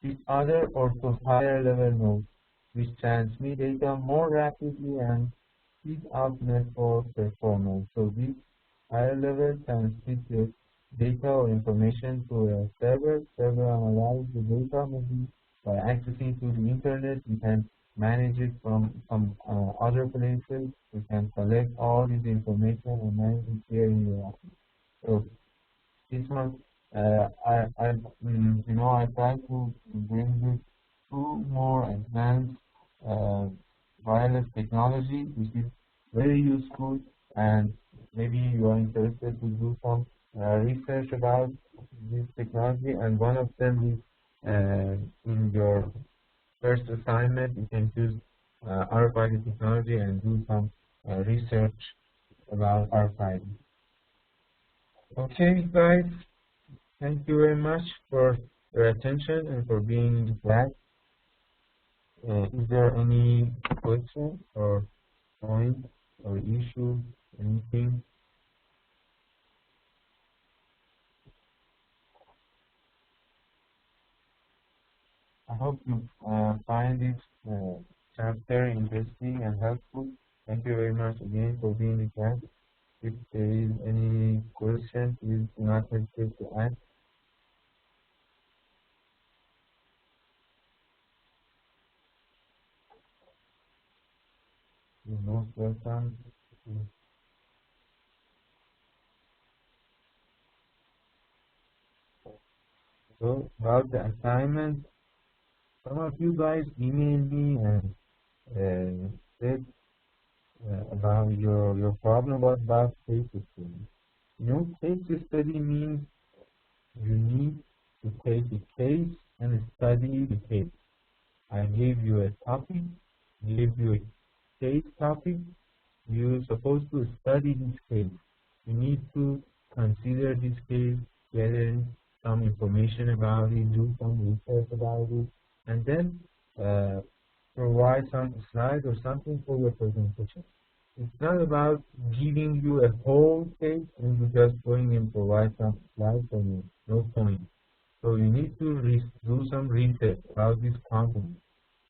each other or to higher level nodes, which transmit data more rapidly and speed up network performance. So this higher level transmits the data or information to a server. Server analyzes the data, maybe by accessing to the internet. We can manage it from some other places. We can collect all this information and manage it here in the office. So this one, I try to bring this two more advanced wireless technology, which is very useful, and maybe you are interested to do some research about this technology, and one of them is in your first assignment, you can choose RFID technology and do some research about RFID. Okay, guys, thank you very much for your attention and for being in the class. Is there any question or point or issue, anything? I hope you find this chapter interesting and helpful. Thank you very much again for being with us. If there is any question, please do not hesitate to ask. You're most welcome. So about the assignment, some of you guys emailed me and said about your problem was about case study. You know, case study means you need to take a case and study the case. I gave you a topic, gave you a case topic. You're supposed to study this case. You need to consider this case, gather some information about it, do some research about it, and then provide some slides or something for your presentation. It's not about giving you a whole case and you just going and provide some slides and no point. So you need to do some research about this company,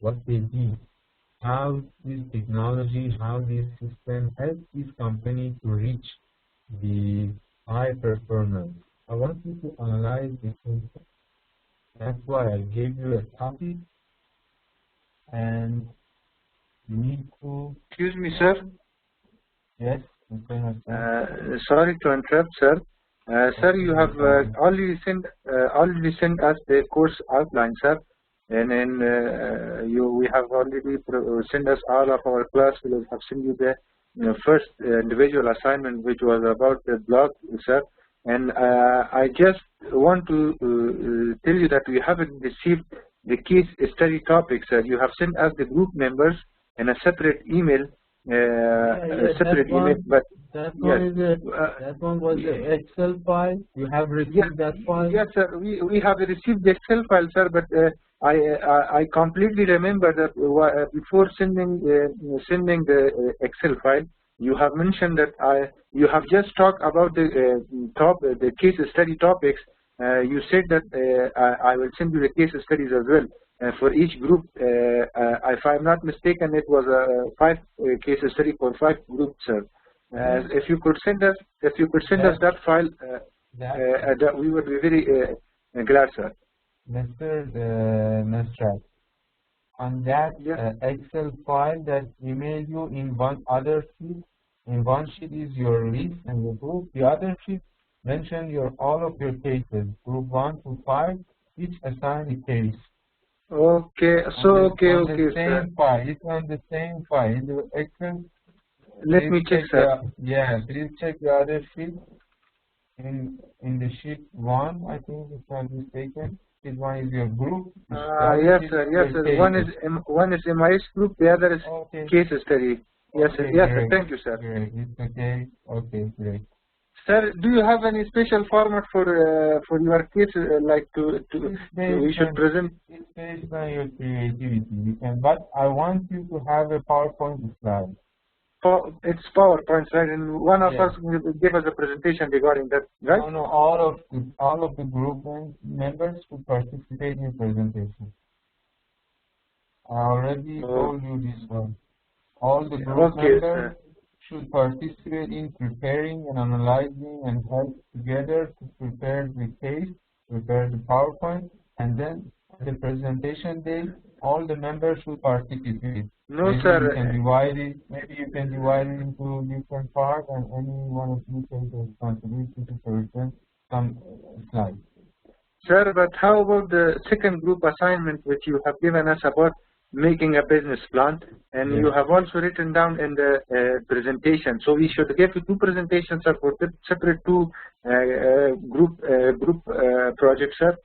what they did, how this technology, how this system helps this company to reach the high performance. I want you to analyze this insight. That's why I gave you a topic, and you need to. Excuse me, sir. Yes. Sorry to interrupt, sir. Sir, you have already sent us the course outline, sir, and then we have already sent us all of our class. We have sent you the first individual assignment, which was about the blog, sir. And I just want to tell you that we haven't received the case study topics, sir. You have sent us the group members in a separate email. But that one was the Excel file. You have received that file? Yes, sir. We have received the Excel file, sir. But I completely remember that before sending the Excel file, you have mentioned that you have just talked about the case study topics. You said that I will send you the case studies as well. For each group, if I'm not mistaken, it was a 5 case study for 5 groups, sir. If you could send us that file, that we would be very glad, sir. Mr. Nasrat, on that Excel file that emailed you in one other sheet, in one sheet is your list and your group. The other sheet mention all of your cases, group 1 to 5, each assigned a case. Okay, so okay, sir. It's on the same file. In the Excel, let me check, sir. Please check the other sheet. In the sheet 1, I think if I'm mistaken, sheet 1 is your group. Yes, sir. One is MIS group. The other is case study. Yes, sir. Yes, sir. Thank you, sir. Great. It's okay. Okay, great. Sir, do you have any special format for your case, like we should present? It's based on your creativity. You can, but I want you to have a PowerPoint slide. It's PowerPoint, right? And one of us will give us a presentation regarding that, right? No, all of the group members should participate in presentation. I already told you this one. All the group members should participate in preparing and analyzing and help together to prepare the case, prepare the PowerPoint, and then at the presentation day, all the members should participate. No, sir. Maybe you can divide it into different parts, and any one of you take the responsibility to present some slides. Sir, but how about the second group assignment which you have given us about making a business plan, and you have also written down in the presentation. So we should give you 2 presentations, sir, for separate 2 group projects, sir.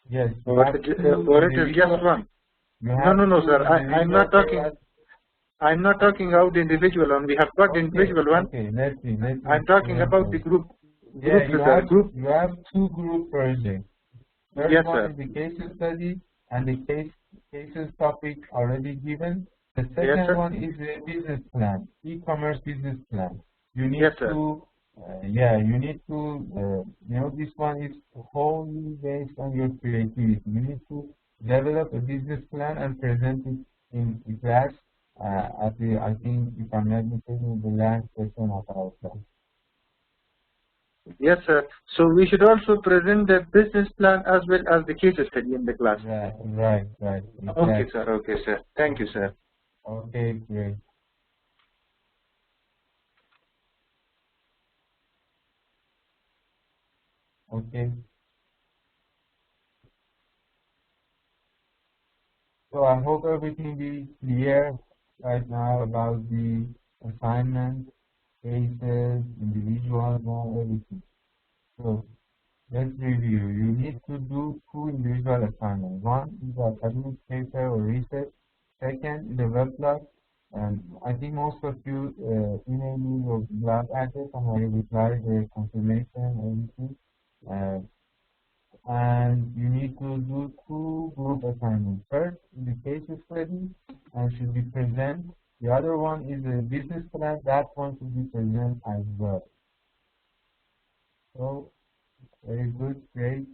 Yes. Or it is just one. No, sir. I'm not talking about the individual one. We have got the individual one. Okay, let's see. I'm talking about the group. You have 2 group projects. First one is the case study and the cases topic already given. The second one is a business plan, e-commerce business plan. You need this one is wholly based on your creativity. You need to develop a business plan and present it in class I think, if I'm not mistaken, the last session of our class. Yes, sir. So we should also present the business plan as well as the case study in the class. Right. Exactly. Okay, sir. Okay, sir. Thank you, sir. Okay, great. Okay. So I hope everything is clear right now about the assignment, cases, individual one, everything. So let's review. You need to do 2 individual assignments. One is an administrator or research. Second is a web class. And I think most of you email me your lab address and I reply the confirmation, everything. And you need to do 2 group assignments. First, in the case study, and should be present. The other one is a business plan. That one should be present as well. So, very good, great.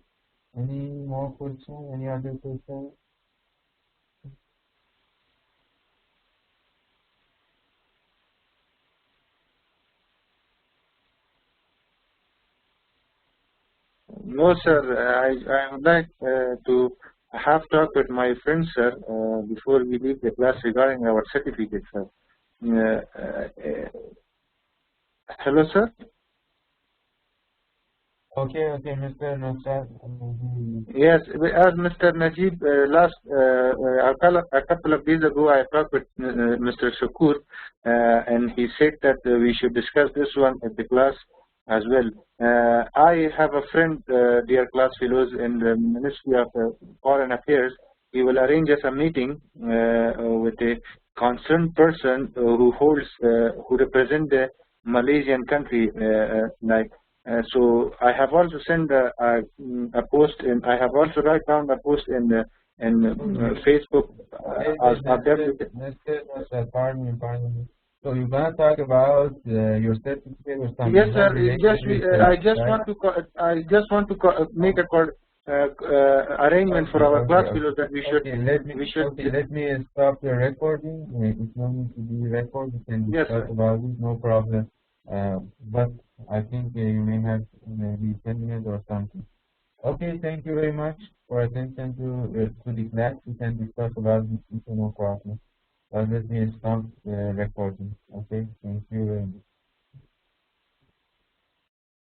Any more questions? Any other questions? No, sir. I would like to have talk with my friends, sir, before we leave the class regarding our certificate, sir. Hello, sir. Okay, Mr. Nasrat. Yes, as Mr. Najib a couple of days ago, I talked with Mr. Shakur, and he said that we should discuss this one at the class as well. I have a friend, dear class fellows, in the Ministry of Foreign Affairs. He will arrange us a meeting with a concerned person who represent the Malaysian country, so I have also sent a post, and I have also write down a post in Facebook. Pardon me. So you're gonna talk about your certificate or something? Yes, sir. I just want to make a arrangement for our class fellows that we should. Let me stop the recording. It's not need to be recorded. You can discuss about it. No problem. But I think you may have maybe 10 minutes or something. Okay, thank you very much for attention to the class. We can discuss about this issue, no problem. But let me stop the recording. Okay, thank you very much.